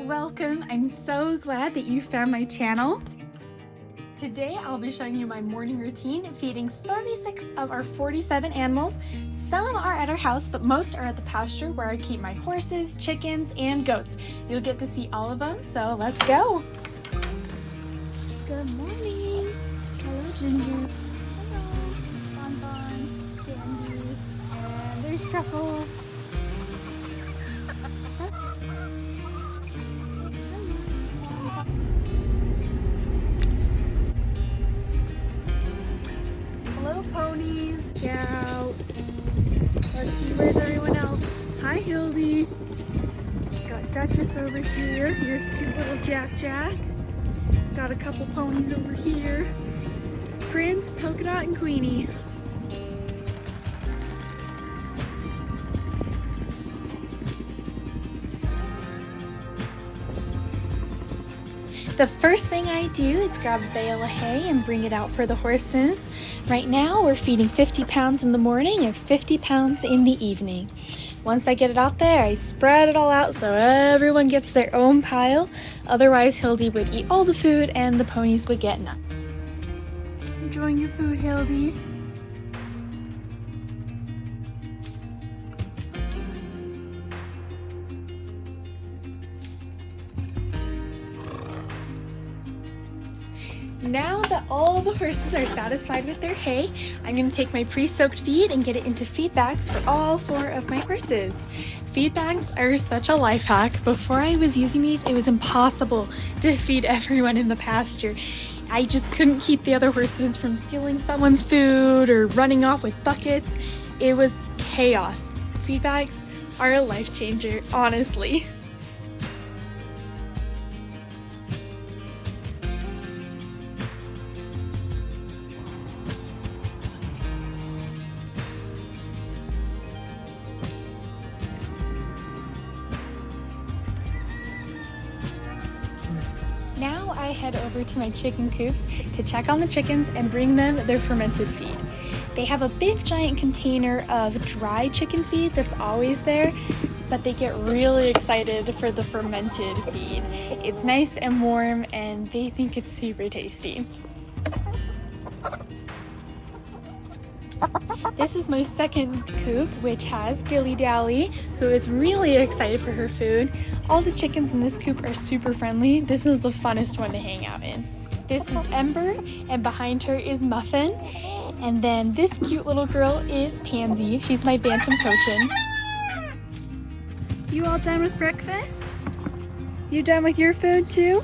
welcome. I'm so glad that you found my channel. Today I'll be showing you my morning routine, feeding 36 of our 47 animals. Some are at our house, but most are at the pasture where I keep my horses, chickens, and goats. You'll get to see all of them, so let's go. Good morning. Hello, Ginger. Hello, Bonbon, Sandy, and there's Truffle. Hello, ponies. Ciao. Let's see, where's everyone else? Hi, Hildy. Got Duchess over here. Here's cute little Jack Jack. Got a couple ponies over here. Prince, Polka Dot, and Queenie. The first thing I do is grab a bale of hay and bring it out for the horses. Right now we're feeding 50 pounds in the morning and 50 pounds in the evening. Once I get it out there, I spread it all out so everyone gets their own pile. Otherwise, Hildy would eat all the food and the ponies would get none. Enjoying your food, Hildy? Now that all the horses are satisfied with their hay, I'm going to take my pre-soaked feed and get it into feed bags for all 4 of my horses. Feed bags are such a life hack. Before I was using these, it was impossible to feed everyone in the pasture. I just couldn't keep the other horses from stealing someone's food or running off with buckets. It was chaos. Feed bags are a life changer, honestly. Now I head over to my chicken coops to check on the chickens and bring them their fermented feed. They have a big giant container of dry chicken feed that's always there, but they get really excited for the fermented feed. It's nice and warm and they think it's super tasty. This is my second coop, which has Dilly Dally, who is really excited for her food. All the chickens in this coop are super friendly. This is the funnest one to hang out in. This is Ember, and behind her is Muffin. And then this cute little girl is Pansy. She's my Bantam Cochin. You all done with breakfast? You done with your food too?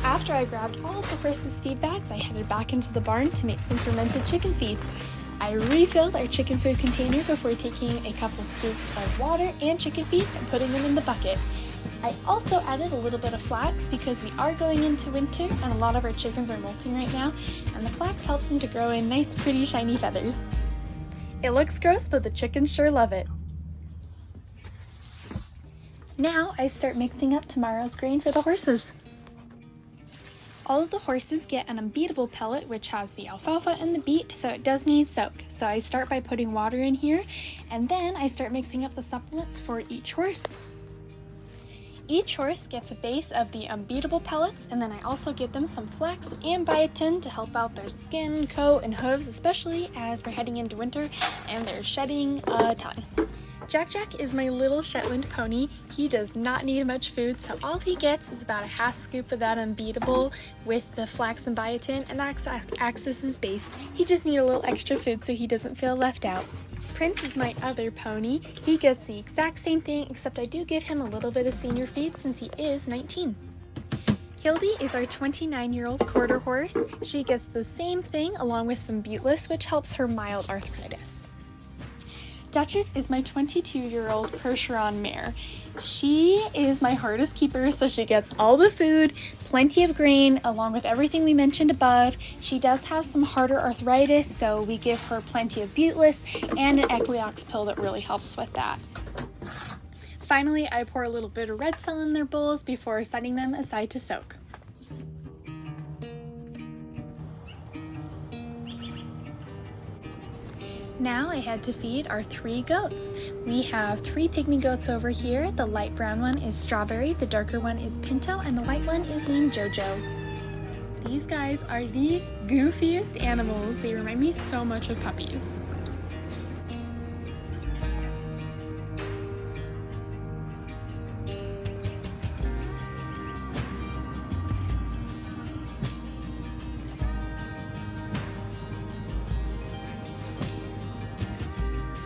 After I grabbed all of the horses' feed bags, I headed back into the barn to make some fermented chicken feed. I refilled our chicken food container before taking a couple scoops of water and chicken feed and putting them in the bucket. I also added a little bit of flax because we are going into winter and a lot of our chickens are molting right now, and the flax helps them to grow in nice, pretty, shiny feathers. It looks gross, but the chickens sure love it. Now I start mixing up tomorrow's grain for the horses. All of the horses get an unbeatable pellet, which has the alfalfa and the beet, so it does need soak. So I start by putting water in here, and then I start mixing up the supplements for each horse. Each horse gets a base of the unbeatable pellets, and then I also give them some flax and biotin to help out their skin, coat, and hooves, especially as we're heading into winter and they're shedding a ton. Jack Jack is my little Shetland pony. He does not need much food, so all he gets is about a half scoop of that unbeatable with the flax and biotin, and that acts as his base. He just needs a little extra food so he doesn't feel left out. Prince is my other pony. He gets the exact same thing, except I do give him a little bit of senior feed since he is 19. Hildy is our 29-year-old quarter horse. She gets the same thing along with some Buteless, which helps her mild arthritis. Duchess is my 22-year-old Percheron mare. She is my hardest keeper, so she gets all the food, plenty of grain, along with everything we mentioned above. She does have some harder arthritis, so we give her plenty of Buteless and an Equiox pill that really helps with that. Finally, I pour a little bit of red cell in their bowls before setting them aside to soak. Now I had to feed our 3 goats. We have 3 pygmy goats over here. The light brown one is Strawberry, the darker one is Pinto, and the white one is named Jojo. These guys are the goofiest animals. They remind me so much of puppies.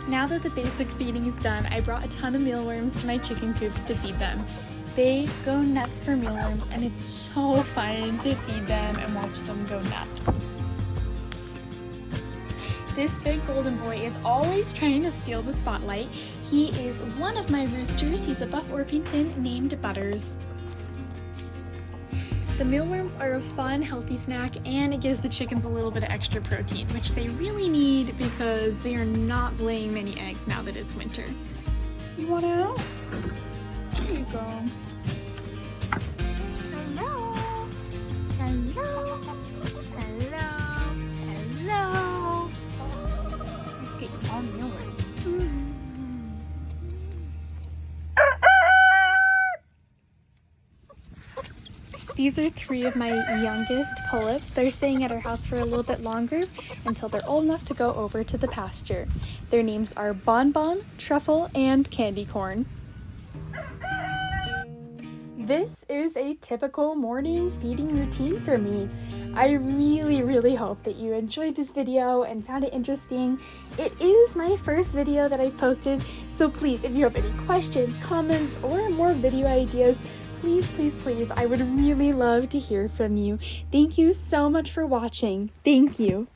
Now that the basic feeding is done, I brought a ton of mealworms to my chicken coops to feed them. They go nuts for mealworms, and it's so fun to feed them and watch them go nuts. This big golden boy is always trying to steal the spotlight. He is one of my roosters. He's a Buff Orpington named Butters. The mealworms are a fun, healthy snack, and it gives the chickens a little bit of extra protein, which they really need because they are not laying many eggs now that it's winter. You want out? There you go. Hello. Hello. Hello. Hello. Let's get you all mealworms. These are 3 of my youngest pullets. They're staying at our house for a little bit longer until they're old enough to go over to the pasture. Their names are Bonbon, Truffle, and Candy Corn. This is a typical morning feeding routine for me. I really hope that you enjoyed this video and found it interesting. It is my first video that I've posted, so please, if you have any questions, comments, or more video ideas, please, I would really love to hear from you. Thank you so much for watching. Thank you.